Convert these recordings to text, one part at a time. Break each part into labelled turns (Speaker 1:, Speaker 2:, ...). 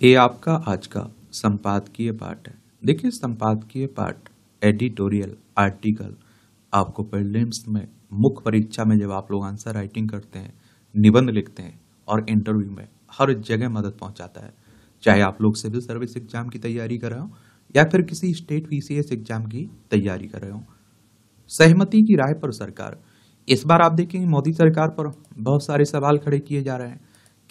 Speaker 1: ये आपका आज का संपादकीय पाठ है। देखिए, संपादकीय पाठ, एडिटोरियल, आर्टिकल आपको प्रीलिम्स में, मुख्य परीक्षा में जब आप लोग आंसर राइटिंग करते हैं, निबंध लिखते हैं और इंटरव्यू में हर जगह मदद पहुंचाता है। चाहे आप लोग सिविल सर्विस एग्जाम की तैयारी कर रहे हो या फिर किसी स्टेट पीसीएस एग्जाम की तैयारी कर रहे हो। सहमति की राह पर सरकार, इस बार आप देखेंगे मोदी सरकार पर बहुत सारे सवाल खड़े किए जा रहे हैं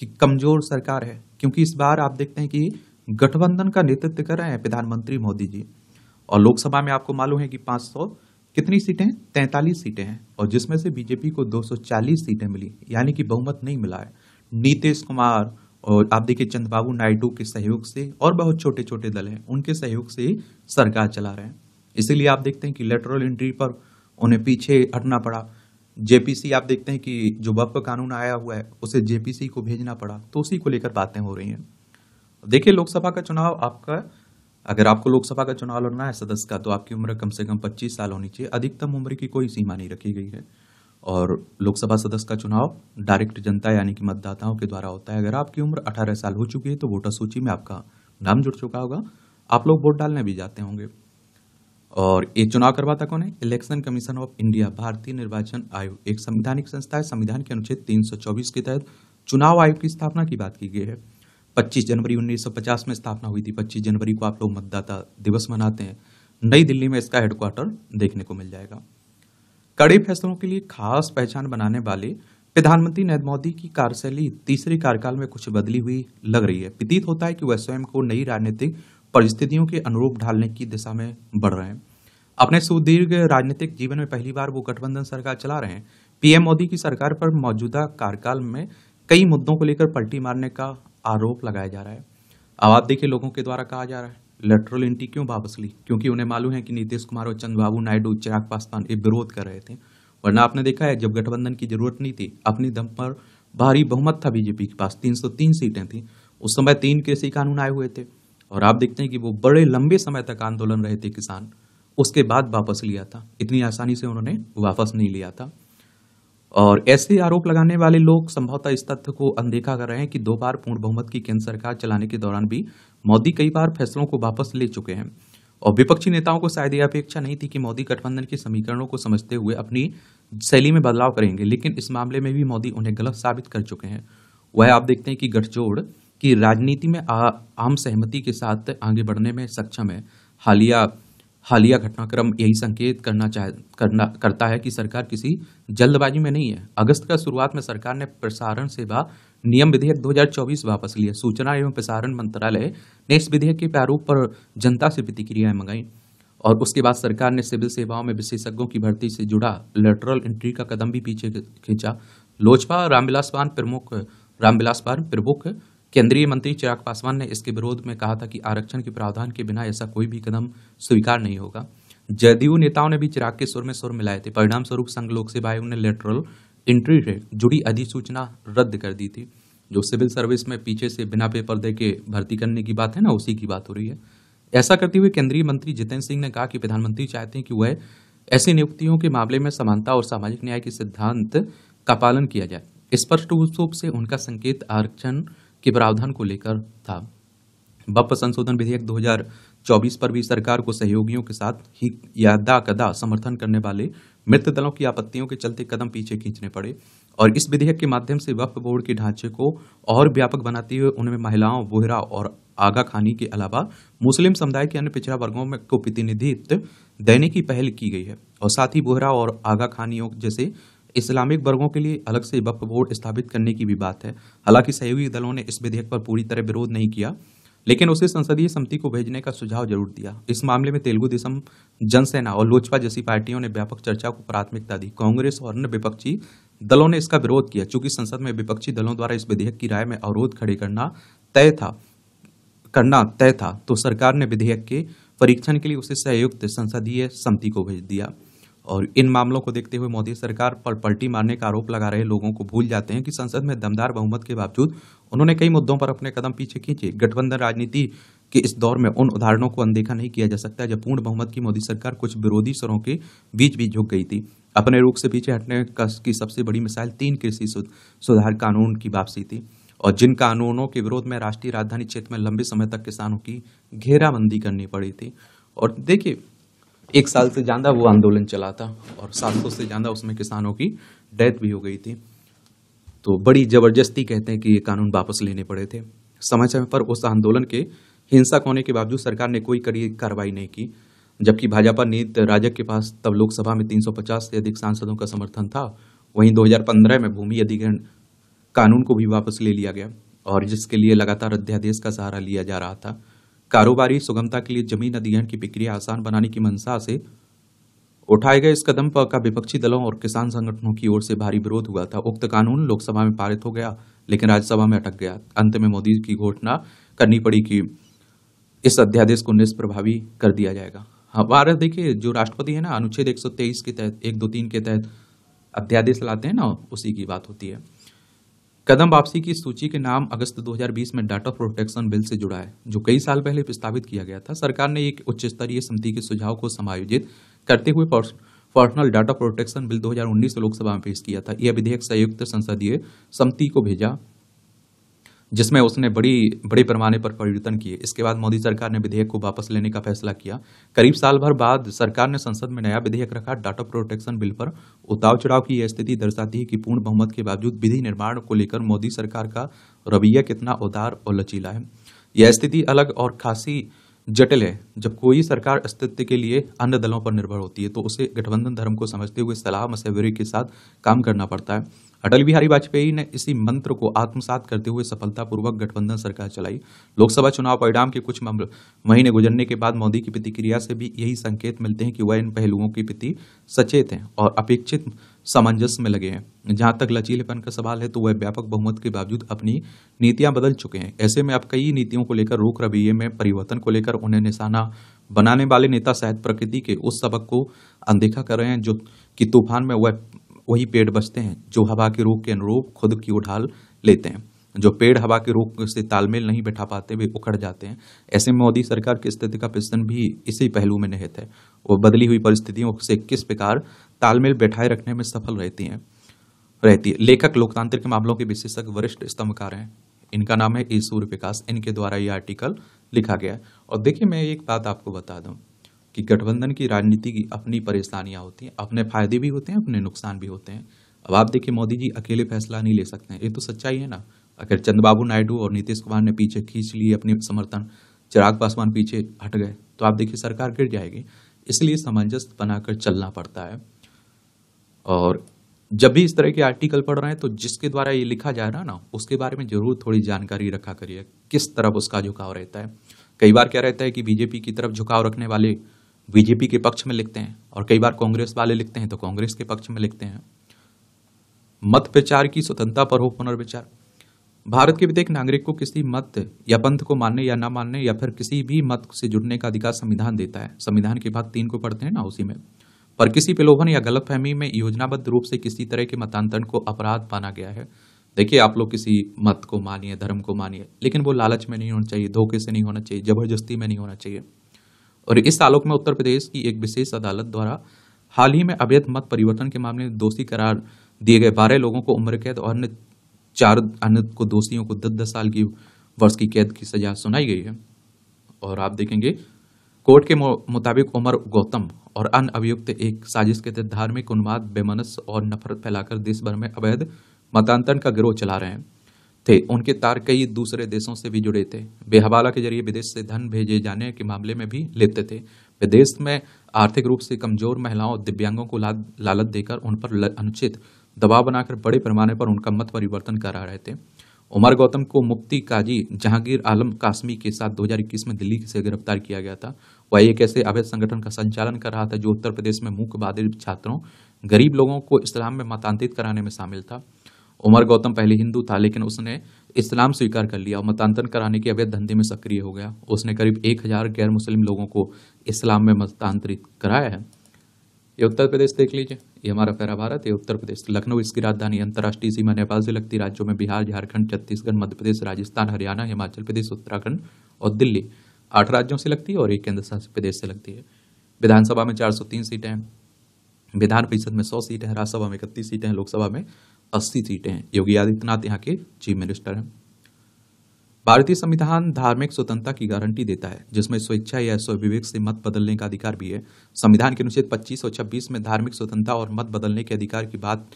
Speaker 1: कि कमजोर सरकार है, क्योंकि इस बार आप देखते हैं कि गठबंधन का नेतृत्व कर रहे हैं प्रधानमंत्री मोदी जी। और लोकसभा में आपको मालूम है कि 500 कितनी सीटें हैं, 43 सीटें हैं, और जिसमें से बीजेपी को 240 सीटें मिली, यानी कि बहुमत नहीं मिला है। नीतीश कुमार और आप देखिए चंद्रबाबू नायडू के सहयोग से, और बहुत छोटे छोटे दल हैं, उनके सहयोग से सरकार चला रहे हैं। इसीलिए आप देखते हैं कि लेटरल एंट्री पर उन्हें पीछे हटना पड़ा। जेपीसी, आप देखते हैं कि जो वक्फ कानून आया हुआ है उसे जेपीसी को भेजना पड़ा, तो उसी को लेकर बातें हो रही हैं। देखिए, लोकसभा का चुनाव आपका, अगर आपको लोकसभा का चुनाव लड़ना है सदस्य का, तो आपकी उम्र कम से कम 25 साल होनी चाहिए। अधिकतम उम्र की कोई सीमा नहीं रखी गई है। और लोकसभा सदस्य का चुनाव डायरेक्ट जनता यानी कि मतदाताओं के द्वारा होता है। अगर आपकी उम्र 18 साल हो चुकी है तो वोटर सूची में आपका नाम जुड़ चुका होगा, आप लोग वोट डालने भी जाते होंगे। और ये चुनाव करवाता कौन है? इलेक्शन कमीशन ऑफ इंडिया, भारतीय निर्वाचन आयोग, एक संवैधानिक संस्था है। संविधान के अनुच्छेद 324 के तहत चुनाव आयोग की स्थापना की बात की गई है। 25 जनवरी 1950 में स्थापना हुई थी। 25 जनवरी को आप लोग मतदाता दिवस मनाते हैं। नई दिल्ली में इसका हेडक्वार्टर देखने को मिल जाएगा। कड़े फैसलों के लिए खास पहचान बनाने वाले प्रधानमंत्री नरेंद्र मोदी की कार्यशैली तीसरे कार्यकाल में कुछ बदली हुई लग रही है। प्रतीत होता है कि वह स्वयं को नई राजनीतिक परिस्थितियों के अनुरूप ढालने की दिशा में बढ़ रहे हैं। अपने सुदीर्घ राजनीतिक जीवन में पहली बार वो गठबंधन सरकार चला रहे हैं। पीएम मोदी की सरकार पर मौजूदा कार्यकाल में कई मुद्दों को लेकर पलटी मारने का आरोप लगाया जा रहा है। अब आप देखिए, लोगों के द्वारा कहा जा रहा है लेटरल एंट्री क्यों वापस ली, क्योंकि उन्हें मालूम है कि नीतीश कुमार और चंद्रबाबू नायडू, चिराग पासवान ये विरोध कर रहे थे। वरना आपने देखा है, जब गठबंधन की जरूरत नहीं थी, अपनी दम पर भारी बहुमत था बीजेपी के पास, 303 सीटें थी। उस समय 3 कृषि कानून आए हुए थे, और आप देखते हैं कि वो बड़े लंबे समय तक आंदोलन रहे थे किसान, उसके बाद वापस लिया था। इतनी आसानी से उन्होंने वापस नहीं लिया था। और ऐसे आरोप लगाने वाले लोग संभवतः इस तथ्य को अनदेखा कर रहे हैं कि 2 बार पूर्ण बहुमत की केंद्र सरकार चलाने के दौरान भी मोदी कई बार फैसलों को वापस ले चुके हैं। और विपक्षी नेताओं को शायद यह अपेक्षा नहीं थी कि मोदी गठबंधन के समीकरणों को समझते हुए अपनी शैली में बदलाव करेंगे, लेकिन इस मामले में भी मोदी उन्हें गलत साबित कर चुके हैं। वह आप देखते हैं कि गठजोड़ की राजनीति में आम सहमति के साथ आगे बढ़ने में सक्षम है। हालिया घटनाक्रम यही संकेत करता है कि सरकार किसी जल्दबाजी में नहीं है। अगस्त का शुरुआत में सरकार ने प्रसारण सेवा नियम विधेयक 2024 वापस लिया। सूचना एवं प्रसारण मंत्रालय ने इस विधेयक के प्रारूप पर जनता से प्रतिक्रियाएं मंगाई, और उसके बाद सरकार ने सिविल सेवाओं में विशेषज्ञों की भर्ती से जुड़ा लेटरल एंट्री का कदम भी पीछे खींचा। लोजपा रामविलास पासवान प्रमुख केंद्रीय मंत्री चिराग पासवान ने इसके विरोध में कहा था कि आरक्षण के प्रावधान के बिना ऐसा कोई भी कदम स्वीकार नहीं होगा। जदयू नेताओं ने भी चिराग के सुर में सुर मिलाए थे। परिणाम स्वरूप संघ लोक सेवा आयोग ने लेटरल एंट्री से जुड़ी अधिसूचना रद्द कर दी थी। जो सिविल सर्विस में पीछे से बिना पेपर दे के भर्ती करने की बात है ना, उसी की बात हो रही है। ऐसा करते हुए केंद्रीय मंत्री जितेंद्र सिंह ने कहा कि प्रधानमंत्री चाहते हैं कि वह ऐसी नियुक्तियों के मामले में समानता और सामाजिक न्याय के सिद्धांत का पालन किया जाए। स्पष्ट रूप से उनका संकेत आरक्षण के प्रावधान को लेकर था। वक्फ संशोधन विधेयक 2024 पर भी सरकार को सहयोगियों के साथ ही यादा कदा समर्थन करने वाले मित्र दलों की आपत्तियों के चलते कदम पीछे खींचने पड़े, और इस विधेयक के माध्यम से वक्फ बोर्ड के ढांचे को और व्यापक बनाते हुए उनमें महिलाओं, बोहरा और आगा खानी के अलावा मुस्लिम समुदाय के अन्य पिछड़ा वर्गों में को प्रतिनिधित्व देने की पहल की गई है। और साथ ही बोहरा और आगा खानियों जैसे इस्लामिक वर्गों के लिए अलग से वक्फ बोर्ड स्थापित करने की भी बात है। हालांकि सहयोगी दलों ने इस विधेयक पर पूरी तरह विरोध नहीं किया, लेकिन उसे संसदीय समिति को भेजने का सुझाव जरूर दिया। इस मामले में तेलुगु देशम जनसेना और लोजपा जैसी पार्टियों ने व्यापक चर्चा को प्राथमिकता दी। कांग्रेस और अन्य विपक्षी दलों ने इसका विरोध किया। चूंकि संसद में विपक्षी दलों द्वारा इस विधेयक की राय में अवरोध खड़े करना तय था, तो सरकार ने विधेयक के परीक्षण के लिए उसे संयुक्त संसदीय समिति को भेज दिया। और इन मामलों को देखते हुए मोदी सरकार पर पलटी मारने का आरोप लगा रहे लोगों को भूल जाते हैं कि संसद में दमदार बहुमत के बावजूद उन्होंने कई मुद्दों पर अपने कदम पीछे खींचे। गठबंधन राजनीति के इस दौर में उन उदाहरणों को अनदेखा नहीं किया जा सकता जब पूर्ण बहुमत की मोदी सरकार कुछ विरोधी स्वरों के बीच भी झुक गई थी। अपने रुख से पीछे हटने की सबसे बड़ी मिसाल 3 कृषि सुधार कानून की वापसी थी। और जिन कानूनों के विरोध में राष्ट्रीय राजधानी क्षेत्र में लंबे समय तक किसानों की घेराबंदी करनी पड़ी थी। और देखिए 1 साल से ज्यादा वो आंदोलन चला था और 700 से ज्यादा उसमें किसानों की डेथ भी हो गई थी। तो बड़ी जबरदस्ती कहते हैं कि ये कानून वापस लेने पड़े थे। समय समय पर उस आंदोलन के हिंसक होने के बावजूद सरकार ने कोई कड़ी कार्रवाई नहीं की, जबकि भाजपा नीति राजग के पास तब लोकसभा में 350 से अधिक सांसदों का समर्थन था। वहीं 2015 में भूमि अधिग्रहण कानून को भी वापस ले लिया गया और जिसके लिए लगातार अध्यादेश का सहारा लिया जा रहा था। कारोबारी सुगमता के लिए जमीन अधिग्रहण की प्रक्रिया आसान बनाने की मंशा से उठाए गए इस कदम पर का विपक्षी दलों और किसान संगठनों की ओर से भारी विरोध हुआ था। उक्त कानून लोकसभा में पारित हो गया लेकिन राज्यसभा में अटक गया। अंत में मोदी की घोषणा करनी पड़ी कि इस अध्यादेश को निष्प्रभावी कर दिया जाएगा। हमारा देखिए जो राष्ट्रपति है ना, अनुच्छेद 123 के तहत 123 के तहत अध्यादेश लाते हैं ना, उसी की बात होती है। कदम वापसी की सूची के नाम अगस्त 2020 में डाटा प्रोटेक्शन बिल से जुड़ा है, जो कई साल पहले प्रस्तावित किया गया था। सरकार ने एक उच्च स्तरीय समिति के सुझाव को समायोजित करते हुए personal data protection bill 2019 Lok Sabha में पेश किया था। यह विधेयक संयुक्त संसदीय समिति को भेजा जिसमें उसने बड़े पैमाने पर परिवर्तन किए। इसके बाद मोदी सरकार ने विधेयक को वापस लेने का फैसला किया। करीब साल भर बाद सरकार ने संसद में नया विधेयक रखा। डाटा प्रोटेक्शन बिल पर उतार चढ़ाव की यह स्थिति दर्शाती है कि पूर्ण बहुमत के बावजूद विधि निर्माण को लेकर मोदी सरकार का रवैया कितना उदार और लचीला है। यह स्थिति अलग और खासी जटिल है। जब कोई सरकार अस्तित्व के लिए अन्य दलों पर निर्भर होती है तो उसे गठबंधन धर्म को समझते हुए सलाह मशवरे के साथ काम करना पड़ता है। अटल बिहारी वाजपेयी ने इसी मंत्र को आत्मसात करते हुए सफलतापूर्वक गठबंधन सरकार चलाई। लोकसभा चुनाव परिणाम के कुछ महीने गुजरने के बाद मोदी की प्रतिक्रिया से भी यही संकेत मिलते हैं कि वह इन पहलुओं के प्रति सचेत हैं और अपेक्षित सामंजस्य में लगे हैं। जहां तक लचीलेपन का सवाल है तो वह व्यापक बहुमत के बावजूद अपनी नीतियां बदल चुके हैं। ऐसे में अब कई नीतियों को लेकर रुख रवैये में परिवर्तन को लेकर उन्हें निशाना बनाने वाले नेता शायद प्रकृति के उस सबक को अनदेखा कर रहे हैं जो कि तूफान में वही पेड़ बचते हैं जो हवा के रुख के अनुरूप खुद की उठाल लेते हैं। जो पेड़ हवा के रुख से तालमेल नहीं बैठा पाते वे उखड़ जाते हैं। ऐसे में मोदी सरकार की स्थिति का प्रश्न भी इसी पहलू में निहित है। वो बदली हुई परिस्थितियों से किस प्रकार तालमेल बैठाए रखने में सफल रहती है। लेखक लोकतांत्रिक मामलों के विशेषज्ञ वरिष्ठ स्तंभकार हैं। इनका नाम है ए सूर्यप्रकाश। इनके द्वारा ये आर्टिकल लिखा गया है। और देखिए मैं एक बात आपको बता दूं कि गठबंधन की राजनीति की अपनी परेशानियां होती हैं, अपने फायदे भी होते हैं, अपने नुकसान भी होते हैं। अब आप देखिए मोदी जी अकेले फैसला नहीं ले सकते हैं, ये तो सच्चाई है ना। अगर चंद्रबाबू नायडू और नीतीश कुमार ने पीछे खींच लिए अपनी समर्थन, चिराग पासवान पीछे हट गए तो आप देखिए सरकार गिर जाएगी। इसलिए सामंजस्य बनाकर चलना पड़ता है। और जब भी इस तरह के आर्टिकल पढ़ रहे हैं तो जिसके द्वारा ये लिखा जा रहा है ना, उसके बारे में जरूर थोड़ी जानकारी रखा करिए, किस तरफ उसका झुकाव रहता है। कई बार क्या रहता है कि बीजेपी की तरफ झुकाव रखने वाले बीजेपी के पक्ष में लिखते हैं और कई बार कांग्रेस वाले लिखते हैं तो कांग्रेस के पक्ष में लिखते हैं। मत प्रचार की स्वतंत्रता पर हो पुनर्विचार। भारत के प्रत्येक नागरिक को किसी मत या पंथ को मानने या ना मानने या फिर किसी भी मत से जुड़ने का अधिकार संविधान देता है। संविधान के भाग 3 को पढ़ते हैं ना, उसी में पर किसी प्रलोभन या गलतफहमी में योजनाबद्ध रूप से किसी तरह के मतांतरण को अपराध माना गया है। देखिए आप लोग किसी मत को मानिए, धर्म को मानिए, लेकिन वो लालच में नहीं होना चाहिए, धोखे से नहीं होना चाहिए, जबरदस्ती में नहीं होना चाहिए। और इस आलोक में उत्तर प्रदेश की एक विशेष अदालत द्वारा हाल ही में अवैध मत परिवर्तन के मामले में दोषी करार दिए गए 12 लोगों को उम्र कैद और 4 अन्य को दोषियों को 10-10 साल की वर्ष की कैद की सजा सुनाई गई है। और आप देखेंगे कोर्ट के मुताबिक उमर गौतम और अन्य अभियुक्त एक साजिश के तहत धार्मिक उन्माद, बेमनस और नफरत फैलाकर देश भर में अवैध मतांतरण का गिरोह चला रहे थे। उनके तार कई दूसरे देशों से भी जुड़े थे। बेहवाला के जरिए विदेश से धन भेजे जाने के मामले में भी लेते थे। विदेश में आर्थिक रूप से कमजोर महिलाओं और दिव्यांगों को लालच देकर उन पर अनुचित दबाव बनाकर बड़े पैमाने पर उनका मत परिवर्तन करा रहे थे। उमर गौतम को मुफ्ती काजी जहांगीर आलम कासमी के साथ 2021 में दिल्ली से गिरफ्तार किया गया था। वह एक ऐसे अवैध संगठन का संचालन कर रहा था जो उत्तर प्रदेश में मूकबधिर छात्रों, गरीब लोगों को इस्लाम में मतांतरित कराने में शामिल था। उमर गौतम पहले हिंदू था लेकिन उसने इस्लाम स्वीकार कर लिया और मतांतरण कराने के अवैध धंधे में सक्रिय हो गया। उसने करीब 1000 गैर मुस्लिम लोगों को इस्लाम में मतांतरित कराया है। ये उत्तर प्रदेश देख लीजिए, ये हमारा प्यारा भारत, ये उत्तर प्रदेश। लखनऊ इसकी राजधानी। अंतर्राष्ट्रीय सीमा नेपाल से लगती राज्यों में बिहार, झारखंड, छत्तीसगढ़, मध्य प्रदेश, राजस्थान, हरियाणा, हिमाचल प्रदेश, उत्तराखंड और दिल्ली 8 राज्यों से लगती है और एक केंद्र शासित प्रदेश से लगती है। विधानसभा में 403 सीटें हैं, विधान परिषद में 100 सीटें हैं, राज्यसभा में 31 सीटें हैं, लोकसभा में 80 सीटें हैं। योगी आदित्यनाथ यहाँ के चीफ मिनिस्टर हैं। भारतीय संविधान धार्मिक स्वतंत्रता की गारंटी देता है, जिसमें स्वेच्छा या स्वविवेक से मत बदलने का अधिकार भी है। संविधान के अनुच्छेद 25 और 26 में धार्मिक स्वतंत्रता और मत बदलने के अधिकार की बात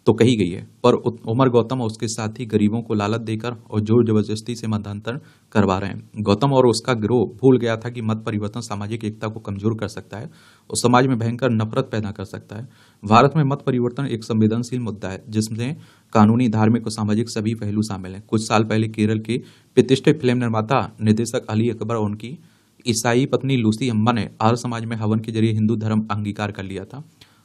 Speaker 1: तो कही गई है, पर उमर गौतम और उसके साथी गरीबों को लालच देकर और जोर जबरदस्ती से मतांतर करवा रहे हैं। गौतम और उसका गिरोह भूल गया था कि मत परिवर्तन सामाजिक एकता को कमजोर कर सकता है और समाज में भयंकर नफरत पैदा कर सकता है। भारत में मत परिवर्तन एक संवेदनशील मुद्दा है, जिसमें कानूनी, धार्मिक और सामाजिक सभी पहलू शामिल हैं। कुछ साल पहले केरल के प्रतिष्ठित फिल्म निर्माता निर्देशक अली अकबर और उनकी ईसाई पत्नी लूसी अम्मा ने आर्य समाज में हवन के जरिए हिंदू धर्म अंगीकार कर लिया था।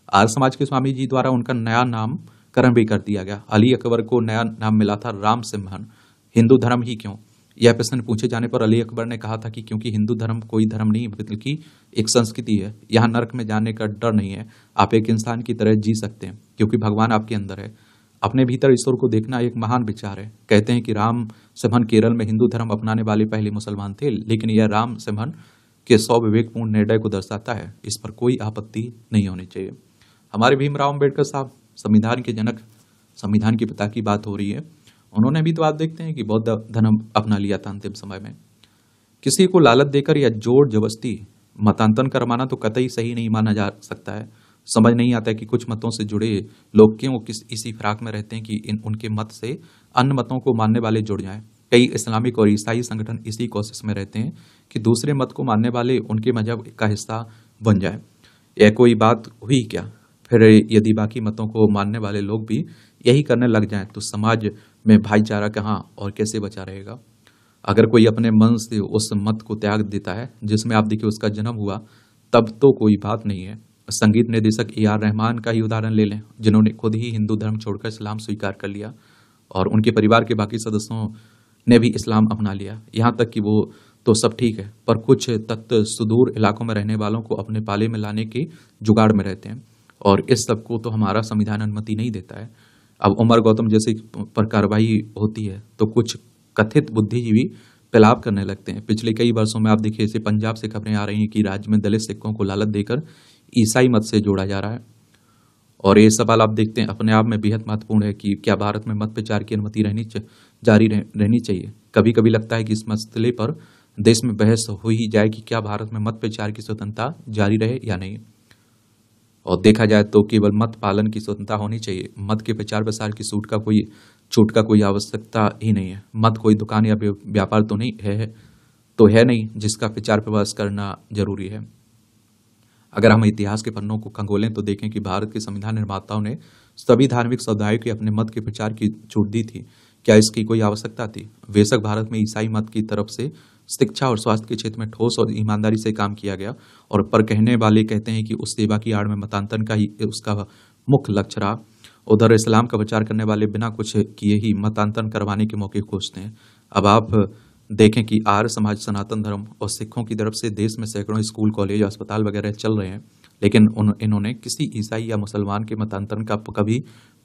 Speaker 1: आर्य समाज के स्वामी जी द्वारा उनका नया नामकरण भी कर दिया गया। अली अकबर को नया नाम मिला था राम सिम्हन। हिंदू धर्म ही क्यों, यह प्रश्न पूछे जाने पर अली अकबर ने कहा था कि क्योंकि हिंदू धर्म कोई धर्म नहीं बल्कि एक संस्कृति है। यहाँ नरक में जाने का डर नहीं है, आप एक इंसान की तरह जी सकते हैं क्योंकि भगवान आपके अंदर है। अपने भीतर ईश्वर को देखना एक महान विचार है। कहते हैं कि राम सिम्हन केरल में हिंदू धर्म अपनाने वाले पहले मुसलमान थे, लेकिन यह राम सिम्हन के स्वविवेकपूर्ण निर्णय को दर्शाता है। इस पर कोई आपत्ति नहीं होनी चाहिए। हमारे भीमराव अम्बेडकर साहब संविधान के जनक, संविधान के पिता की बात हो रही है। उन्होंने भी तो आप देखते हैं कि बौद्ध धर्म अपना लिया था अंतिम समय में। किसी को लालच देकर या जोर जबरदस्ती मतांतरण करवाना तो कतई सही नहीं माना जा सकता है। समझ नहीं आता है कि कुछ मतों से जुड़े लोग क्यों इसी फिराक में रहते हैं कि उनके मत से अन्य मतों को मानने वाले जुड़ जाएं। कई इस्लामिक और ईसाई संगठन इसी कोशिश में रहते हैं कि दूसरे मत को मानने वाले उनके मजहब का हिस्सा बन जाए। यह कोई बात हुई क्या? फिर यदि बाकी मतों को मानने वाले लोग भी यही करने लग जाएं तो समाज में भाईचारा कहाँ और कैसे बचा रहेगा? अगर कोई अपने मन से उस मत को त्याग देता है जिसमें आप देखिए उसका जन्म हुआ, तब तो कोई बात नहीं है। संगीत निर्देशक ए.आर. रहमान का ही उदाहरण ले लें, जिन्होंने खुद ही हिंदू धर्म छोड़कर इस्लाम स्वीकार कर लिया और उनके परिवार के बाकी सदस्यों ने भी इस्लाम अपना लिया। यहाँ तक कि वो तो सब ठीक है, पर कुछ तत्व सुदूर इलाकों में रहने वालों को अपने पाले में लाने के जुगाड़ में रहते हैं और इस सब को तो हमारा संविधान अनुमति नहीं देता है। अब उमर गौतम जैसे पर कार्रवाई होती है तो कुछ कथित बुद्धिजीवी फैलाव करने लगते हैं। पिछले कई वर्षों में आप देखिए, जैसे पंजाब से खबरें आ रही हैं कि राज्य में दलित सिखों को लालच देकर ईसाई मत से जोड़ा जा रहा है। और ये सवाल आप देखते हैं अपने आप में बेहद महत्वपूर्ण है कि क्या भारत में मत प्रचार की अनुमति जारी रहनी चाहिए। कभी कभी लगता है कि इस मसले पर देश में बहस हो ही जाए कि क्या भारत में मत प्रचार की स्वतंत्रता जारी रहे या नहीं। और देखा जाए तो केवल मत पालन की स्वतंत्रता होनी चाहिए। मत के प्रचार प्रसार की छूट का कोई आवश्यकता ही नहीं है। मत कोई दुकान या व्यापार तो है नहीं जिसका प्रचार प्रसार करना जरूरी है। अगर हम इतिहास के पन्नों को खंगोलें तो देखें कि भारत के संविधान निर्माताओं ने सभी धार्मिक समुदायों के अपने मत के प्रचार की छूट दी थी। क्या इसकी कोई आवश्यकता थी? बेशक भारत में ईसाई मत की तरफ से शिक्षा और स्वास्थ्य के क्षेत्र में ठोस और ईमानदारी से काम किया गया, और पर कहने वाले कहते हैं कि उस सेवा की आड़ में मतांतरण का ही उसका मुख्य लक्ष्य रहा। उधर इस्लाम का प्रचार करने वाले बिना कुछ किए ही मतांतरण करवाने के मौके खोजते हैं। अब आप देखें कि आर्य समाज, सनातन धर्म और सिखों की तरफ से देश में सैकड़ों स्कूल, कॉलेज, अस्पताल वगैरह चल रहे हैं, लेकिन इन्होंने किसी ईसाई या मुसलमान के मतांतरण का कभी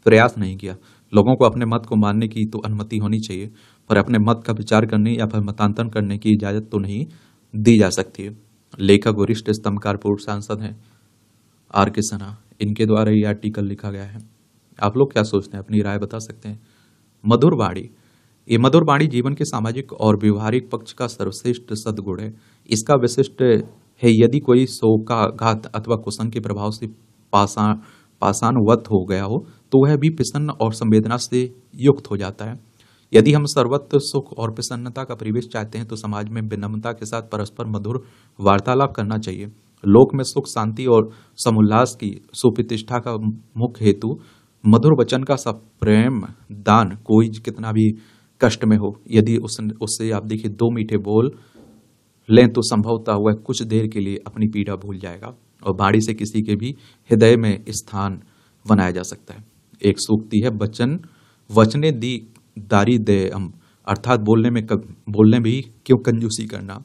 Speaker 1: प्रयास नहीं किया। लोगों को अपने मत को मानने की तो अनुमति होनी चाहिए, पर अपने मत का विचार करने या फिर मतांतरण करने की इजाजत तो नहीं दी जा सकती है। लेखक वरिष्ठ स्तंभकार पूर्व सांसद हैं R.K. सिन्हा, इनके द्वारा ये आर्टिकल लिखा गया है। आप लोग क्या सोचते हैं? अपनी राय बता सकते हैं। मधुर वाणी, ये मधुर वाणी जीवन के सामाजिक और व्यवहारिक पक्ष का सर्वश्रेष्ठ सद्गुण है। इसका विशिष्ट है यदि कोई शोकाघात अथवा कुसंग के प्रभाव से पाषाणवत हो गया हो तो वह भी प्रसन्न और संवेदना से युक्त हो जाता है। यदि हम सर्वत्र सुख और प्रसन्नता का परिवेश चाहते हैं तो समाज में विनम्रता के साथ परस्पर मधुर वार्तालाप करना चाहिए। लोक में सुख, शांति और समुल्लास की सुप्रतिष्ठा का मुख्य हेतु मधुर वचन का सप्रेम दान, कोई कितना भी कष्ट में हो, यदि उससे आप देखिए दो मीठे बोल लें तो संभवतः वह कुछ देर के लिए अपनी पीड़ा भूल जाएगा और वाणी से किसी के भी हृदय में स्थान बनाया जा सकता है। एक सूक्ति है, वचने दी दारी दे अम, अर्थात बोलने भी क्यों कंजूसी करना।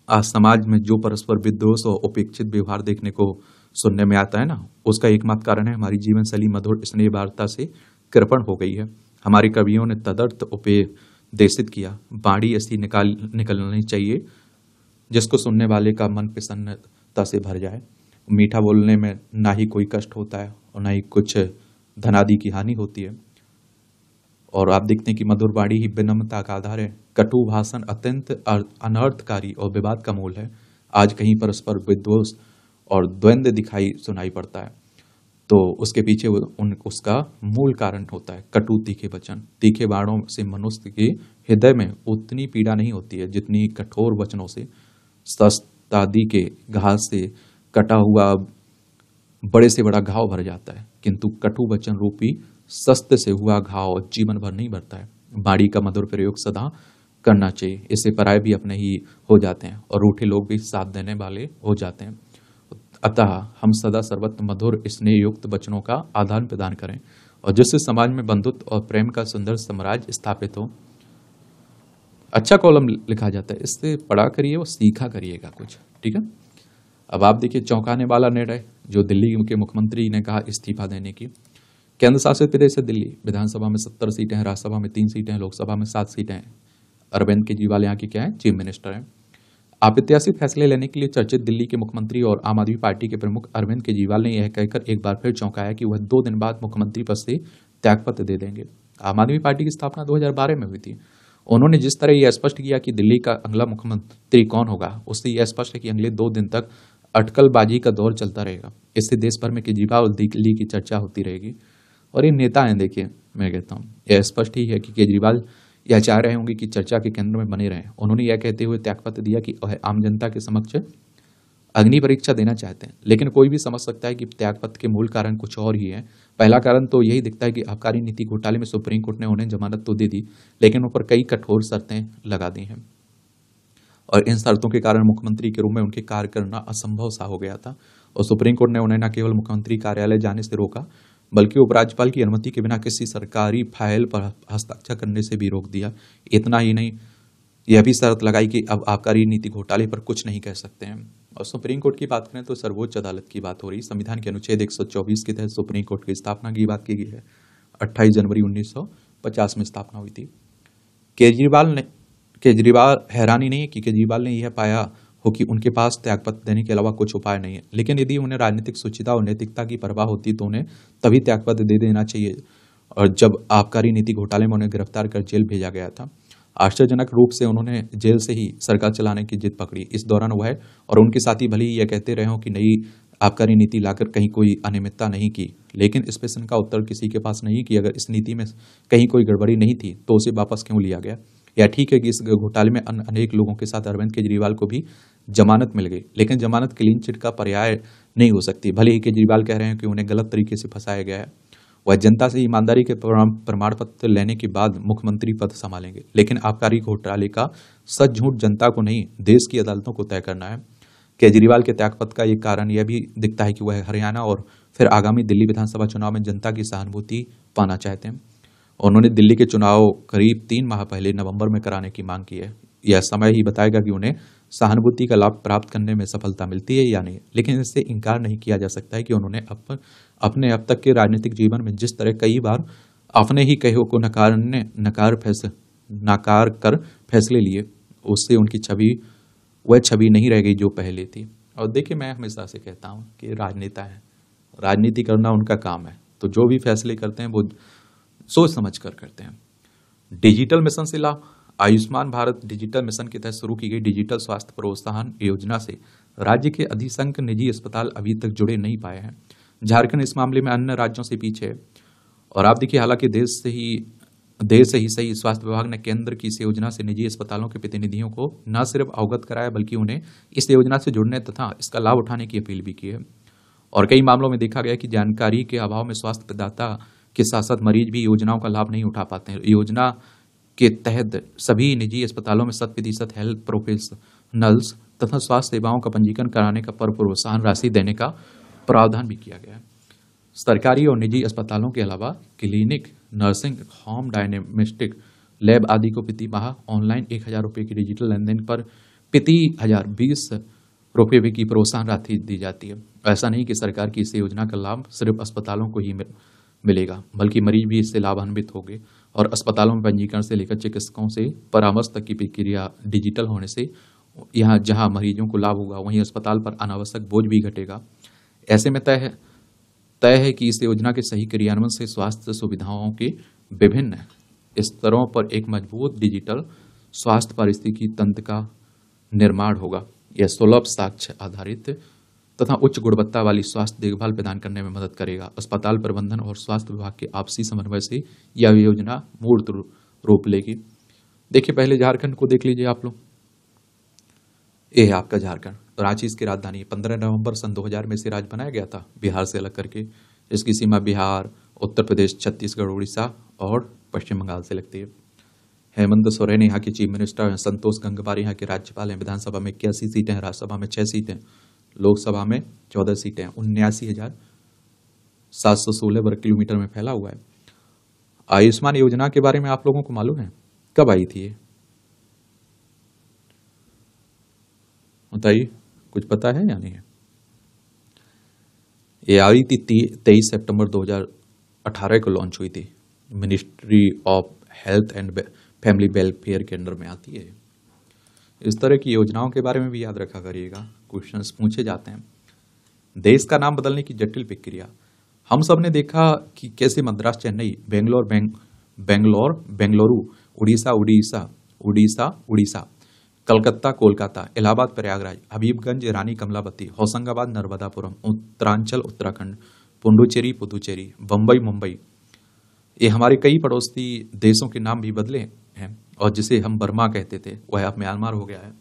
Speaker 1: आज समाज में जो परस्पर विद्वेष और उपेक्षित व्यवहार देखने को सुनने में आता है ना, उसका एकमात्र कारण है हमारी जीवन शैली मधुर स्नेह वार्ता से कृपण हो गई है। हमारे कवियों ने तदर्थ उपदेशित किया, वाणी ऐसी निकलनी चाहिए जिसको सुनने वाले का मन प्रसन्नता से भर जाए। मीठा बोलने में ना ही कोई कष्ट होता है और ना ही कुछ धनादि की हानि होती है। और आप देखते हैं कि मधुर वाणी ही विनम्रता का आधार है, कटु भाषण अत्यंत अनर्थकारी और विवाद का मूल है। आज कहीं परस्पर विद्वेष और द्वंद्व दिखाई सुनाई पड़ता है, तो उसके पीछे उसका मूल कारण होता है कटु तीखे वचन। तीखे बाणों से मनुष्य के हृदय में उतनी पीड़ा नहीं होती है जितनी कठोर वचनों से। शस्त्रादि के घास से कटा हुआ बड़े से बड़ा घाव भर जाता है, किंतु कटु वचन रूपी शस्त्र से हुआ घाव जीवन भर नहीं भरता है। बाड़ी का मधुर प्रयोग सदा करना चाहिए, इससे पराये भी अपने ही हो जाते हैं और रूठे लोग भी साथ देने वाले हो जाते हैं। अतः हम सदा सर्वत्र मधुर स्नेह युक्त वचनों का आदान प्रदान करें और जिससे समाज में बंधुत्व और प्रेम का सुंदर साम्राज्य स्थापित हो। अच्छा कॉलम लिखा जाता है, इससे पढ़ा करिए और सीखा करिएगा कुछ, ठीक है। अब आप देखिए चौंकाने वाला निर्णय जो दिल्ली के मुख्यमंत्री ने कहा इस्तीफा देने की। केंद्र शासित प्रदेश है दिल्ली, विधानसभा में 70 सीटें हैं, राज्यसभा में 3 सीटें हैं, लोकसभा में 7 सीटें हैं। अरविंद केजरीवाल यहाँ के क्या है, चीफ मिनिस्टर हैं। अप्रत्याशित फैसले लेने के लिए चर्चित दिल्ली के मुख्यमंत्री और आम आदमी पार्टी के प्रमुख अरविंद केजरीवाल ने यह कहकर एक बार फिर चौंकाया कि वह 2 दिन बाद मुख्यमंत्री पद से त्यागपत्र दे देंगे। आम आदमी पार्टी की स्थापना 2012 में हुई थी। उन्होंने जिस तरह यह स्पष्ट किया कि दिल्ली का अगला मुख्यमंत्री कौन होगा, उससे यह स्पष्ट है कि अगले 2 दिन तक अटकलबाजी का दौर चलता रहेगा। इससे देश भर में केजरीवाल और दिल्ली की चर्चा होती रहेगी। और ये नेता हैं, देखिए मैं कहता हूँ यह स्पष्ट ही है कि केजरीवाल यह चाह रहे होंगे कि चर्चा के केंद्र में बने रहें। उन्होंने यह कहते हुए त्यागपत्र दिया कि वह आम जनता के समक्ष अग्नि परीक्षा देना चाहते हैं, लेकिन कोई भी समझ सकता है कि त्यागपत्र के मूल कारण कुछ और ही है। पहला कारण तो यही दिखता है कि आबकारी नीति घोटाले में सुप्रीम कोर्ट ने उन्हें जमानत तो दे दी, लेकिन उन पर कई कठोर शर्तें लगा दी हैं और इन शर्तों के कारण मुख्यमंत्री के रूप में उनके कार्य करना असंभव सा हो गया था। और सुप्रीम कोर्ट ने उन्हें न केवल मुख्यमंत्री कार्यालय जाने से रोका, बल्कि उपराज्यपाल की अनुमति के बिना किसी सरकारी फाइल पर हस्ताक्षर करने से भी रोक दिया। इतना ही नहीं, यह भी शर्त लगाई कि अब आबकारी नीति घोटाले पर कुछ नहीं कह सकते हैं। और सुप्रीम कोर्ट की बात करें तो सर्वोच्च अदालत की बात हो रही। संविधान के अनुच्छेद 124 के तहत सुप्रीम कोर्ट की स्थापना की बात की गई है। 28 जनवरी 1950 में स्थापना हुई थी। केजरीवाल हैरानी नहीं है कि केजरीवाल ने यह पाया हो कि उनके पास त्यागपत्र देने के अलावा कुछ उपाय नहीं है, लेकिन यदि उन्हें राजनीतिक शुचिता और नैतिकता की परवाह होती तो उन्हें तभी त्यागपत्र दे देना चाहिए। और जब आबकारी नीति घोटाले में उन्हें गिरफ्तार कर जेल भेजा गया था, आश्चर्यजनक रूप से उन्होंने जेल से ही सरकार चलाने की जिद पकड़ी। इस दौरान वह और उनके साथी भले ही यह कहते रहे हों कि नई आबकारी नीति लाकर कहीं कोई अनियमितता नहीं की, लेकिन इस प्रश्न का उत्तर किसी के पास नहीं कि अगर इस नीति में कहीं कोई गड़बड़ी नहीं थी तो उसे वापस क्यों लिया गया। यह ठीक है कि इस घोटाले में अनेक लोगों के साथ अरविंद केजरीवाल को भी जमानत मिल गई, लेकिन जमानत क्लीन चिट का पर्याय नहीं हो सकती। भले ही केजरीवाल कह रहे हैं कि उन्हें गलत तरीके से फंसाया गया है, वह जनता से ईमानदारी के प्रमाण पत्र लेने के बाद मुख्यमंत्री पद संभालेंगे, लेकिन आबकारी घोटाले का सच झूठ जनता को नहीं, देश की अदालतों को तय करना है। केजरीवाल के त्यागपत्र का एक कारण यह भी दिखता है कि वह हरियाणा और फिर आगामी दिल्ली विधानसभा चुनाव में जनता की सहानुभूति पाना चाहते हैं। उन्होंने दिल्ली के चुनाव करीब 3 माह पहले नवंबर में कराने की मांग की है। यह समय ही बताएगा कि उन्हें सहानुभूति का लाभ प्राप्त करने में सफलता मिलती है या नहीं, लेकिन इससे इनकार नहीं किया जा सकता है कि उन्होंने अपने अब तक के राजनीतिक जीवन में जिस तरह कई बार अपने ही कहो को नकार कर फैसले लिए, उससे उनकी वह छवि नहीं रह गई जो पहले थी। और देखिए, मैं हमेशा से कहता हूँ कि राजनेता है, राजनीति करना उनका काम है, तो जो भी फैसले करते हैं वो सोच समझ कर करते हैं। डिजिटल मिशन से लाभ। आयुष्मान भारत डिजिटल मिशन के तहत शुरू की गई डिजिटल स्वास्थ्य प्रोत्साहन योजना से राज्य के अधिसंख्य निजी अस्पताल अभी तक जुड़े नहीं पाए हैं। झारखंड इस मामले में अन्य राज्यों से पीछे है। और आप देखिए, हालांकि देर से ही सही स्वास्थ्य विभाग ने केंद्र की इस योजना से निजी अस्पतालों के प्रतिनिधियों को न सिर्फ अवगत कराया, बल्कि उन्हें इस योजना से जुड़ने तथा इसका लाभ उठाने की अपील भी की है। और कई मामलों में देखा गया कि जानकारी के अभाव में स्वास्थ्य प्रदाता के साथ साथ मरीज भी योजनाओं का लाभ नहीं उठा पाते हैं। योजना के तहत सभी निजी अस्पतालों में 100% हेल्थ प्रोफेशनल्स तथा स्वास्थ्य सेवाओं का पंजीकरण कराने का पर प्रोत्साहन राशि देने का प्रावधान भी किया गया है। सरकारी और निजी अस्पतालों के अलावा clinic, nursing home, diagnostic lab आदि को प्रति माह ऑनलाइन 1000 रुपये की डिजिटल लेनदेन पर प्रति 20 रुपये की प्रोत्साहन राशि दी जाती है। ऐसा नहीं कि सरकार की इस योजना का लाभ सिर्फ अस्पतालों को ही मिलेगा, बल्कि मरीज भी इससे लाभान्वित होंगे। और अस्पतालों में पंजीकरण से लेकर चिकित्सकों से परामर्श तक की प्रक्रिया डिजिटल होने से यहाँ जहाँ मरीजों को लाभ होगा, वहीं अस्पताल पर अनावश्यक बोझ भी घटेगा। ऐसे में तय है कि इस योजना के सही क्रियान्वयन से स्वास्थ्य सुविधाओं के विभिन्न स्तरों पर एक मजबूत डिजिटल स्वास्थ्य पारिस्थितिकी तंत्र का निर्माण होगा। यह सुलभ, साक्ष्य आधारित तथा उच्च गुणवत्ता वाली स्वास्थ्य देखभाल प्रदान करने में मदद करेगा। अस्पताल प्रबंधन और स्वास्थ्य विभाग के आपसी समन्वय से यह योजना मूर्त रूप लेगी। देखिए, पहले झारखंड को देख लीजिए आप लोग। ये है आपका झारखंड, रांची इसकी राजधानी है। 15 नवंबर सन 2000 में इसे राज्य बनाया गया था, बिहार से अलग करके। इसकी सीमा बिहार, उत्तर प्रदेश, छत्तीसगढ़, उड़ीसा और पश्चिम बंगाल से लगती है। हेमंत सोरेन यहाँ के चीफ मिनिस्टर हैं। संतोष गंगवार यहाँ के राज्यपाल हैं। विधानसभा में 81 सीटें हैं, राज्यसभा में 6 सीटें, लोकसभा में 14 सीटें हैं। 79,716 वर्ग किलोमीटर में फैला हुआ है। आयुष्मान योजना के बारे में आप लोगों को मालूम है कब आई थी? ये बताइए, कुछ पता है या नहीं है? ये आई थी 23 सितंबर 2018 को लॉन्च हुई थी। Ministry of health and family welfare के अंडर में आती है। इस तरह की योजनाओं के बारे में भी याद रखा करिएगा, क्वेश्चंस पूछे जाते हैं। देश का नाम बदलने की जटिल प्रक्रिया। हम सब ने देखा कि कैसे मद्रास, चेन्नई, बेंगलुरु, उड़ीसा, कलकत्ता, कोलकाता, इलाहाबाद, प्रयागराज, हबीबगंज, रानी कमलावती, होशंगाबाद, नर्मदापुरम, उत्तरांचल, उत्तराखंड, पुडुचेरी, बम्बई, मुंबई, ये हमारे कई पड़ोसी देशों के नाम भी बदले हैं। और जिसे हम बर्मा कहते थे वह अब म्यांमार हो गया है।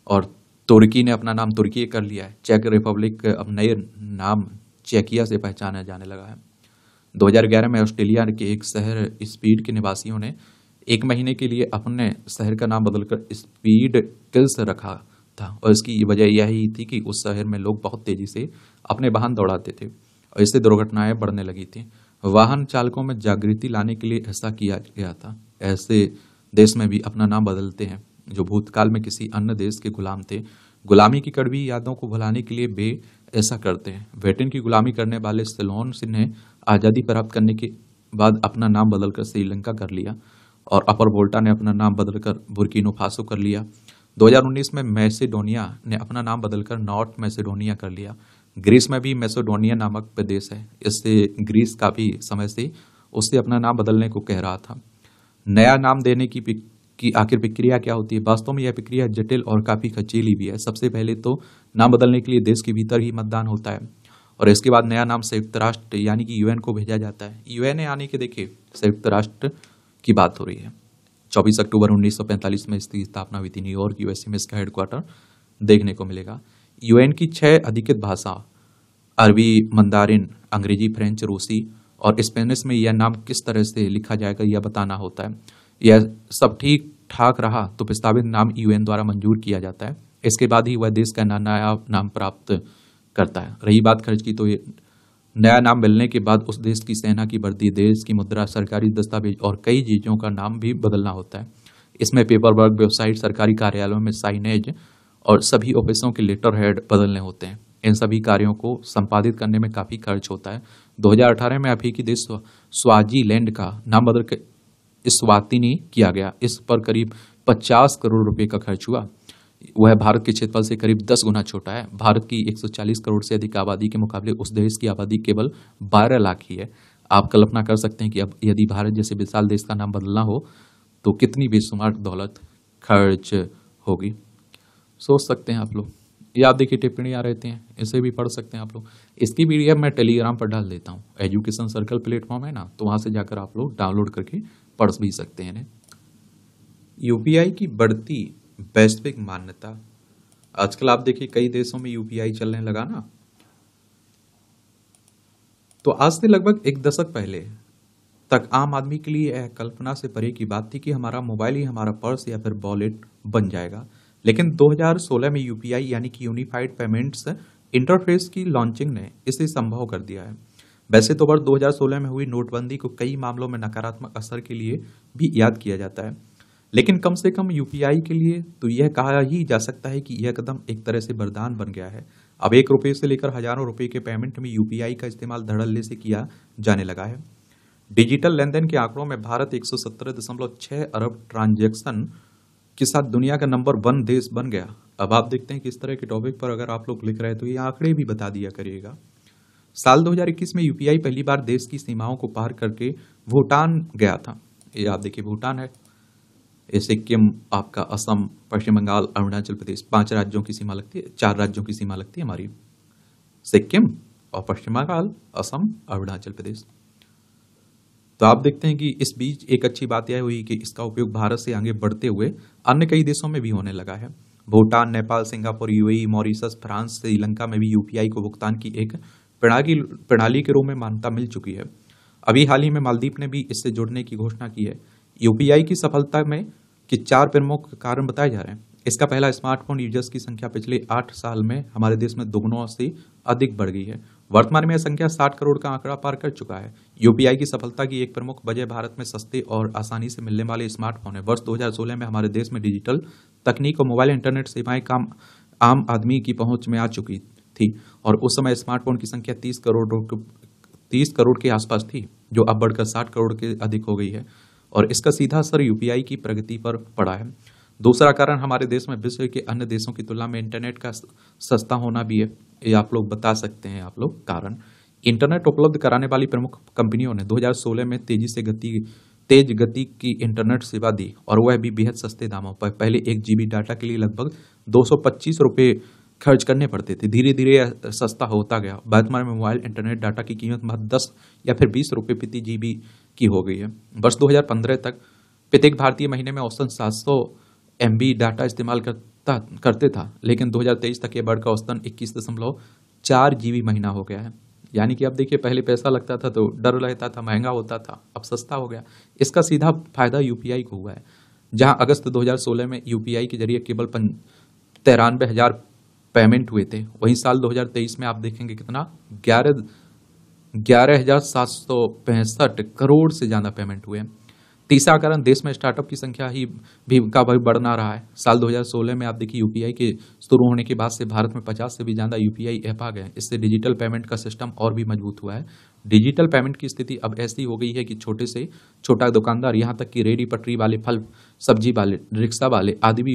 Speaker 1: और तुर्की ने अपना नाम तुर्की कर लिया है। चेक रिपब्लिक अब नए नाम चेकिया से पहचाना जाने लगा है। 2011 में ऑस्ट्रेलिया के एक शहर स्पीड के निवासियों ने 1 महीने के लिए अपने शहर का नाम बदलकर स्पीड किल्स रखा था। और इसकी वजह यही थी कि उस शहर में लोग बहुत तेजी से अपने वाहन दौड़ाते थे और इससे दुर्घटनाएं बढ़ने लगी थी। वाहन चालकों में जागृति लाने के लिए ऐसा किया गया था। ऐसे देश में भी अपना नाम बदलते हैं जो भूतकाल में किसी अन्य देश के गुलाम थे। गुलामी की कड़वी यादों को भुलाने के लिए वे ऐसा करते हैं। ब्रिटेन की गुलामी करने वाले सिलोन सिंह ने आज़ादी प्राप्त करने के बाद अपना नाम बदलकर श्रीलंका कर लिया और अपर वोल्टा ने अपना नाम बदलकर बुर्किनो फासो कर लिया। 2019 में मैसेडोनिया ने अपना नाम बदलकर नॉर्थ मैसेडोनिया कर लिया। ग्रीस में भी मैसेडोनिया नामक प्रदेश है। इससे ग्रीस काफी समय से उससे अपना नाम बदलने को कह रहा था। नया नाम देने की आखिर प्रक्रिया क्या होती है? वास्तव में यह प्रक्रिया जटिल और काफी खर्चीली भी है। सबसे पहले तो नाम बदलने के लिए देश के भीतर ही मतदान होता है और इसके बाद नया नाम संयुक्त राष्ट्र यानी कि यूएन को भेजा जाता है। यूएन यानी कि देखिए संयुक्त राष्ट्र की बात हो रही है। 24 अक्टूबर 1945 में इसकी स्थापना हुई थी। न्यूयॉर्क यूएसए में इसका हेडक्वार्टर देखने को मिलेगा। यूएन की 6 अधिकृत भाषा अरबी, मंदारिन, अंग्रेजी, फ्रेंच, रूसी और स्पेनिश में यह नाम किस तरह से लिखा जाएगा यह बताना होता है। यह सब ठीक ठाक रहा तो प्रस्तावित नाम यूएन द्वारा मंजूर किया जाता है। इसके बाद ही वह देश का नया नाम प्राप्त करता है। रही बात खर्च की, तो ये नया नाम मिलने के बाद उस देश की सेना की वर्दी, देश की मुद्रा, सरकारी दस्तावेज और कई चीजों का नाम भी बदलना होता है। इसमें पेपर वर्क, वेबसाइट, सरकारी कार्यालयों में साइनेज और सभी ऑफिसों के लेटर हेड बदलने होते हैं। इन सभी कार्यों को संपादित करने में काफी खर्च होता है। 2018 में अफ्रीकी देश स्वाजीलैंड का नाम बदलकर इस्वातिनी किया गया। इस पर करीब 50 करोड़ रुपए का खर्च हुआ। वह भारत के क्षेत्रफल से करीब 10 गुना छोटा है। भारत की 140 करोड़ से अधिक आबादी के मुकाबले उस देश की आबादी केवल 12 लाख ही है। आप कल्पना कर सकते हैं कि अब यदि भारत जैसे विशाल देश का नाम बदलना हो तो कितनी बेशुमार दौलत खर्च होगी। सोच सकते हैं आप लोग। ये आप देखिए टिप्पणियां रहती हैं, इसे भी पढ़ सकते हैं आप लोग। इसकी पीडीएफ मैं टेलीग्राम पर डाल देता हूँ। एजुकेशन सर्कल प्लेटफॉर्म है ना, तो वहां से जाकर आप लोग डाउनलोड करके पढ़ भी सकते हैं। यूपीआई की बढ़ती वैश्विक मान्यता। आजकल आप देखिए कई देशों में यूपीआई चलने लगा ना। तो आज से लगभग 1 दशक पहले तक आम आदमी के लिए यह कल्पना से परे की बात थी कि हमारा मोबाइल ही हमारा पर्स या फिर वॉलेट बन जाएगा। लेकिन 2016 में यूपीआई यानी कि यूनिफाइड पेमेंट्स इंटरफेस की लॉन्चिंग ने इसे संभव कर दिया है। वैसे तो वर्ष 2016 में हुई नोटबंदी को कई मामलों में नकारात्मक असर के लिए भी याद किया जाता है, लेकिन कम से कम यूपीआई के लिए तो यह कहा ही जा सकता है कि यह कदम एक तरह से वरदान बन गया है। अब 1 रुपये से लेकर हजारों रुपए के पेमेंट में यूपीआई का इस्तेमाल धड़ल्ले से किया जाने लगा है। डिजिटल लेनदेन के आंकड़ों में भारत 117.6 अरब ट्रांजैक्शन के साथ दुनिया का नंबर 1 देश बन गया। अब आप देखते हैं कि इस तरह के टॉपिक पर अगर आप लोग लिख रहे हैं तो ये आंकड़े भी बता दिया करिएगा। साल 2021 में यूपीआई पहली बार देश की सीमाओं को पार करके भूटान गया था। ये आप देखिए भूटान है, ये सिक्किम, आपका असम, पश्चिम बंगाल, अरुणाचल प्रदेश, 5 राज्यों की सीमा लगती है, 4 राज्यों की सीमा लगती है हमारी, सिक्किम और पश्चिम बंगाल, असम, अरुणाचल प्रदेश। तो आप देखते हैं कि इस बीच एक अच्छी बात यह हुई कि इसका उपयोग भारत से आगे बढ़ते हुए अन्य कई देशों में भी होने लगा है। Bhutan, Nepal, Singapore, UAE, Mauritius, France, Sri Lanka में भी यूपीआई को भुगतान की एक प्रणाली के रूप में मान्यता मिल चुकी है। अभी हाल ही में मालदीव ने भी इससे जुड़ने की घोषणा की है। यूपीआई की सफलता में कि 4 प्रमुख कारण बताए जा रहे हैं। इसका पहला, स्मार्टफोन यूजर्स की संख्या पिछले 8 साल में हमारे देश में दोगुना से अधिक बढ़ गई है। वर्तमान में यह संख्या 60 करोड़ का आंकड़ा पार कर चुका है। यूपीआई की सफलता की एक प्रमुख वजह भारत में सस्ते और आसानी से मिलने वाले स्मार्टफोन है। वर्ष 2016 में हमारे देश में डिजिटल तकनीक और मोबाइल इंटरनेट सेवाएं आम आदमी की पहुंच में आ चुकी थी और उस समय स्मार्टफोन की संख्या 30 करोड़ के आसपास थी, जो अब बढ़कर 60 करोड़ के अधिक हो गई है और इसका सीधा असर यूपीआई की प्रगति पर पड़ा है। दूसरा कारण, हमारे देश में विश्व के अन्य देशों की तुलना में इंटरनेट का सस्ता होना भी है। ये आप लोग बता सकते हैं आप लोग कारण। इंटरनेट उपलब्ध कराने वाली प्रमुख कंपनियों ने 2016 में तेज गति की इंटरनेट सेवा दी और वह भी बेहद सस्ते दामों पर। पहले 1 GB डाटा के लिए लगभग 225 रुपये खर्च करने पड़ते थे। धीरे धीरे यह सस्ता होता गया। वर्तमान में मोबाइल इंटरनेट डाटा की कीमत महज 10 या फिर 20 रुपये प्रति GB की हो गई है। वर्ष 2015 तक प्रत्येक भारतीय महीने में औसतन 700 MB डाटा इस्तेमाल करते था, लेकिन 2023 तक यह बढ़कर औसतन 21.4 GB महीना हो गया है। यानी कि अब देखिए, पहले पैसा लगता था तो डर रहता था, महंगा होता था, अब सस्ता हो गया। इसका सीधा फायदा यूपीआई को हुआ है। जहां अगस्त 2016 में यूपीआई के जरिए केवल 93,000 पेमेंट हुए थे, वहीं साल 2023 में आप देखेंगे कितना 11,765 करोड़ से ज्यादा पेमेंट हुए। तीसरा कारण, देश में स्टार्टअप की संख्या भी बढ़ना रहा है। साल 2016 में आप देखिए यूपीआई के शुरू होने के बाद से भारत में 50 से भी ज्यादा यूपीआई ऐप आ गए। इससे डिजिटल पेमेंट का सिस्टम और भी मजबूत हुआ है। डिजिटल पेमेंट की स्थिति अब ऐसी हो गई है कि छोटे से छोटा दुकानदार, यहाँ तक कि रेडी पटरी वाले, फल सब्जी वाले, रिक्शा वाले आदि भी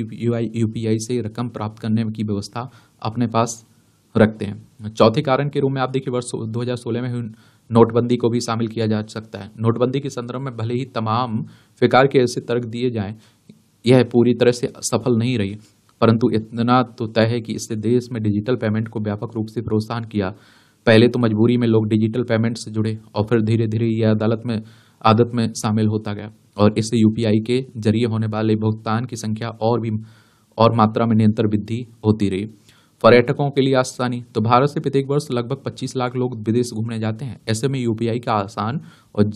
Speaker 1: यूपीआई से रकम प्राप्त करने की व्यवस्था अपने पास रखते हैं। चौथे कारण के रूप में आप देखिए वर्ष 2016 में हुई नोटबंदी को भी शामिल किया जा सकता है। नोटबंदी के संदर्भ में भले ही तमाम प्रकार के ऐसे तर्क दिए जाएं, यह पूरी तरह से सफल नहीं रही, परंतु इतना तो तय है कि इससे देश में डिजिटल पेमेंट को व्यापक रूप से प्रोत्साहन किया। पहले तो मजबूरी में लोग डिजिटल पेमेंट से जुड़े और फिर धीरे धीरे यह आदत में शामिल होता गया और इससे यूपीआई के जरिए होने वाले भुगतान की संख्या और मात्रा में निरंतर वृद्धि होती रही। पर्यटकों के लिए आसानी, तो भारत से प्रत्येक वर्ष लगभग 25 लाख लोग विदेश घूमने जाते हैं। ऐसे में यूपीआई का आसान और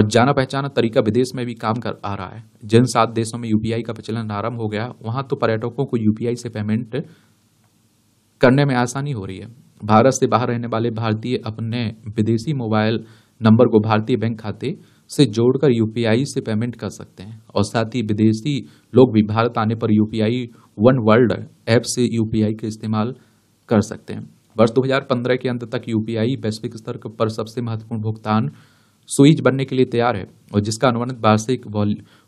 Speaker 1: जाना पहचाना तरीका विदेश में भी काम कर आ रहा है। जिन 7 देशों में यूपीआई का प्रचलन आरंभ हो गया, वहां तो पर्यटकों को यूपीआई से पेमेंट करने में आसानी हो रही है। भारत से बाहर रहने वाले भारतीय अपने विदेशी मोबाइल नंबर को भारतीय बैंक खाते से जोड़कर यूपीआई से पेमेंट कर सकते हैं और साथ ही विदेशी लोग भी भारत आने पर यूपीआई वन वर्ल्ड ऐप से यूपीआई का इस्तेमाल कर सकते हैं। वर्ष 2015 के अंत तक यूपीआई वैश्विक स्तर पर सबसे महत्वपूर्ण भुगतान स्विच बनने के लिए तैयार है और जिसका अनुमानित वार्षिक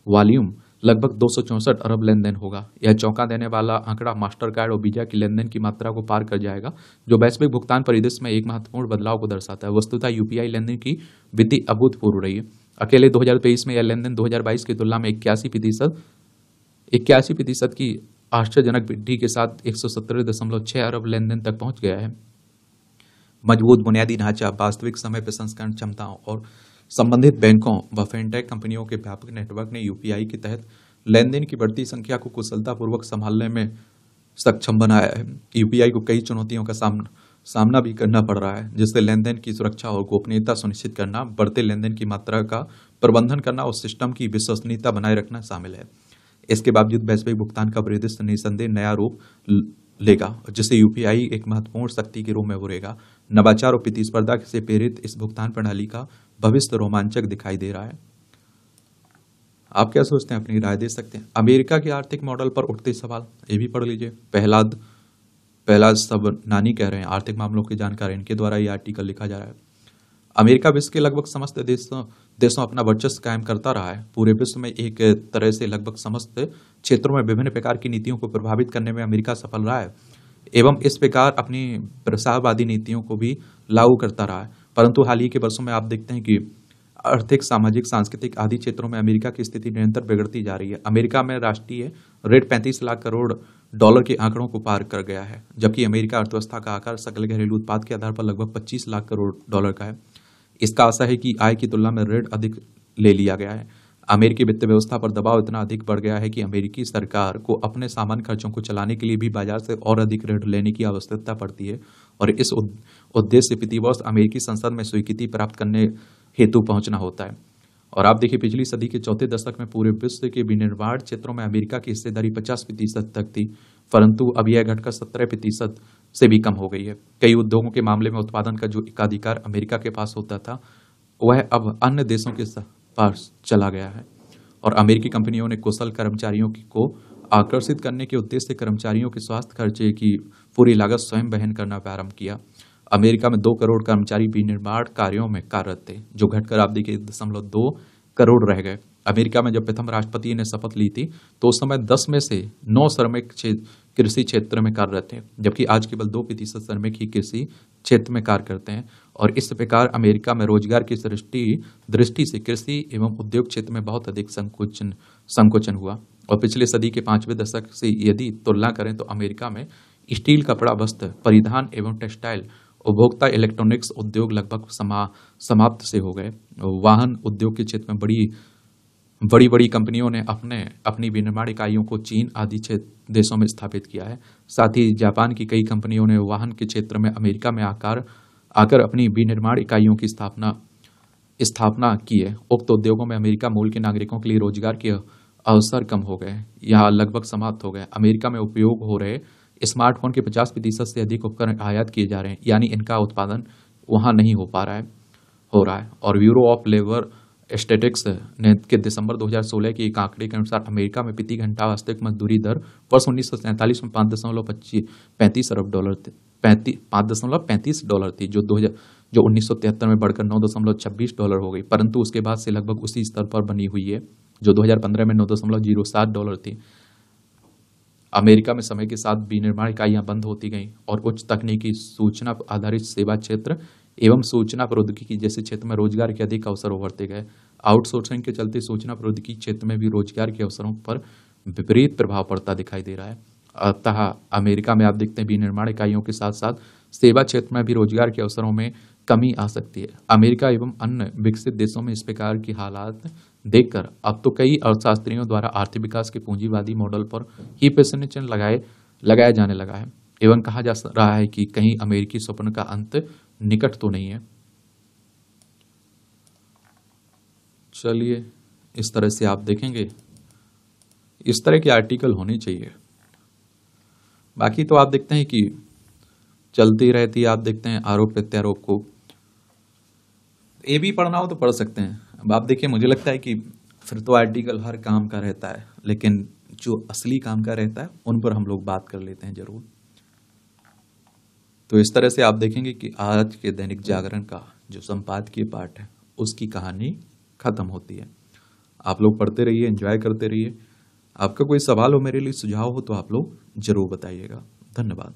Speaker 1: वॉल्यूम लगभग 264 अरब लेन देन होगा। यह चौंका देने वाला आंकड़ा मास्टर कार्ड और वीजा की लेन देन की मात्रा को पार कर जाएगा, जो वैश्विक भुगतान परिदृश्य में एक महत्वपूर्ण बदलाव को दर्शाता है। वस्तुतः यूपीआई लेन देन की वृद्धि अभूतपूर्व रही है। अकेले 2023 में यह लेन देन 2022 की तुलना में 81% की आश्चर्यजनक वृद्धि के साथ 117.6 अरब लेन देन तक पहुंच गया है। मजबूत बुनियादी ढांचा, वास्तविक समय प्रसंस्करण क्षमताओं और संबंधित बैंकों व फिनटेक कंपनियों के व्यापक नेटवर्क ने यूपीआई के तहत लेन देन की बढ़ती संख्या को कुशलतापूर्वक संभालने में सक्षम बनाया है। यूपीआई को कई चुनौतियों का सामना भी करना पड़ रहा है, जिससे लेन देन की सुरक्षा और गोपनीयता सुनिश्चित करना, बढ़ते लेन देन की मात्रा का प्रबंधन करना और सिस्टम की विश्वसनीयता बनाए रखना शामिल है। इसके बावजूद वैश्विक भुगतान का परिदृश्य निसंदेह नया रूप लेगा, जिससे यूपीआई एक महत्वपूर्ण शक्ति के रूप में उभरेगा। नवाचार और प्रतिस्पर्धा से प्रेरित इस भुगतान प्रणाली का भविष्य रोमांचक दिखाई दे रहा है। आप क्या सोचते हैं, अपनी राय दे सकते हैं। अमेरिका के आर्थिक मॉडल पर उठते सवाल, ये भी पढ़ लीजिए। पहला सब नानी कह रहे हैं, आर्थिक मामलों की जानकारी, इनके द्वारा ये आर्टिकल लिखा जा रहा है। अमेरिका विश्व के लगभग समस्त देशों अपना वर्चस्व कायम करता रहा है। पूरे विश्व में एक तरह से लगभग समस्त क्षेत्रों में विभिन्न प्रकार की नीतियों को प्रभावित करने में अमेरिका सफल रहा है एवं इस प्रकार अपनी प्रसारवादी नीतियों को भी लागू करता रहा है। परंतु हाल ही के वर्षों में आप देखते हैं कि आर्थिक, सामाजिक, सांस्कृतिक आदि क्षेत्रों में अमेरिका की स्थिति निरंतर बिगड़ती जा रही है। अमेरिका में राष्ट्रीय ऋण 35 लाख करोड़ डॉलर के आंकड़ों को पार कर गया है, जबकि अमेरिका अर्थव्यवस्था का आकार सकल घरेलू उत्पाद के आधार पर लगभग 25 लाख करोड़ डॉलर का है। इसका आशा है कि आय की तुलना में ऋण अधिक ले लिया गया है। अमेरिकी वित्त व्यवस्था पर दबाव इतना अधिक बढ़ गया है कि अमेरिकी सरकार को अपने सामान्य खर्चों को चलाने के लिए भी बाजार से और अधिक ऋण लेने की आवश्यकता पड़ती है, और इस उद्देश्य प्रति वर्ष अमेरिकी संसद में स्वीकृति प्राप्त करने हेतु पहुंचना होता है। और आप देखिए, पिछली सदी के चौथे दशक में पूरे विश्व के विनिर्माण क्षेत्रों में अमेरिका की हिस्सेदारी 50% तक थी, परंतु अब यह घटकर 17% से भी कम हो गई है। कई उद्योगों के मामले में उत्पादन का जो एकाधिकार अमेरिका के पास होता था, वह अब अन्य देशों के पास चला गया है। और अमेरिकी कंपनियों ने कुशल कर्मचारियों को आकर्षित करने के उद्देश्य से कर्मचारियों के स्वास्थ्य खर्चे की पूरी लागत स्वयं वहन करना प्रारंभ किया। अमेरिका में 2 करोड़ कर्मचारी विनिर्माण कार्यों में कार्यरत थे, जो घटकर आप देखिए 1.2 करोड़ रह गए। अमेरिका में जब प्रथम राष्ट्रपति ने शपथ ली थी, तो उस समय 10 में से 9 श्रमिक कृषि क्षेत्र में कार्यरत थे, जबकि आज केवल 2% श्रमिक ही कृषि क्षेत्र में कार्य करते हैं। और इस प्रकार अमेरिका में रोजगार की दृष्टि से कृषि एवं उद्योग क्षेत्र में बहुत अधिक संकोचन हुआ। और पिछले सदी के 5वें दशक से यदि तुलना करें तो अमेरिका में स्टील, कपड़ा, वस्त्र, परिधान एवं टेक्सटाइल, उपभोक्ता इलेक्ट्रॉनिक्स उद्योग लगभग समाप्त से हो गए। वाहन उद्योग के क्षेत्र में बड़ी कंपनियों ने अपनी विनिर्माण इकाइयों को चीन आदि देशों में स्थापित किया है। साथ ही जापान की कई कंपनियों ने वाहन के क्षेत्र में अमेरिका में आकर अपनी विनिर्माण इकाइयों की स्थापना की है। उक्त उद्योगों में अमेरिका मूल के नागरिकों के लिए रोजगार के अवसर कम हो गए या लगभग समाप्त हो गए। अमेरिका में उपयोग हो रहे स्मार्टफोन के 50% से अधिक उपकरण आयात किए जा रहे हैं, यानी इनका उत्पादन वहां नहीं हो रहा है। और ब्यूरो ऑफ लेबर स्टैटिस्टिक्स ने के दिसंबर 2016 के एक आंकड़े के अनुसार अमेरिका में प्रति घंटा वास्तविक मजदूरी दर वर्ष 1947 में 5.35 अरब डॉलर थी, 5.35 डॉलर थी, जो 1973 में बढ़कर 9.26 डॉलर हो गई, परंतु उसके बाद से लगभग उसी स्तर पर बनी हुई है, जो 2015 में 9.07 डॉलर थी। अमेरिका में समय के साथ विनिर्माण इकाइयां बंद होती गईं और उच्च तकनीकी, सूचना आधारित सेवा क्षेत्र एवं सूचना प्रौद्योगिकी जैसे क्षेत्र में रोजगार के अधिक अवसर उभरते गए। आउटसोर्सिंग के चलते सूचना प्रौद्योगिकी क्षेत्र में भी रोजगार के अवसरों पर विपरीत प्रभाव पड़ता दिखाई दे रहा है। अतः अमेरिका में आप देखते हैं विनिर्माण इकाइयों के साथ साथ सेवा क्षेत्र में भी रोजगार के अवसरों में कमी आ सकती है। अमेरिका एवं अन्य विकसित देशों में इस प्रकार की हालात देखकर अब तो कई अर्थशास्त्रियों द्वारा आर्थिक विकास के पूंजीवादी मॉडल पर ही प्रश्न चिन्ह लगाया जाने लगा है एवं कहा जा रहा है कि कहीं अमेरिकी स्वप्न का अंत निकट तो नहीं है। चलिए, इस तरह से आप देखेंगे, इस तरह के आर्टिकल होने चाहिए। बाकी तो आप देखते हैं कि चलती रहती है, आप देखते हैं आरोप प्रत्यारोप को। ये भी पढ़ना हो तो पढ़ सकते हैं। अब आप देखिए, मुझे लगता है कि फिर तो आर्टिकल हर काम का रहता है, लेकिन जो असली काम का रहता है उन पर हम लोग बात कर लेते हैं जरूर। तो इस तरह से आप देखेंगे कि आज के दैनिक जागरण का जो संपादकीय पाठ है उसकी कहानी खत्म होती है। आप लोग पढ़ते रहिए, एंजॉय करते रहिए। आपका कोई सवाल हो, मेरे लिए सुझाव हो, तो आप लोग जरूर बताइएगा। धन्यवाद।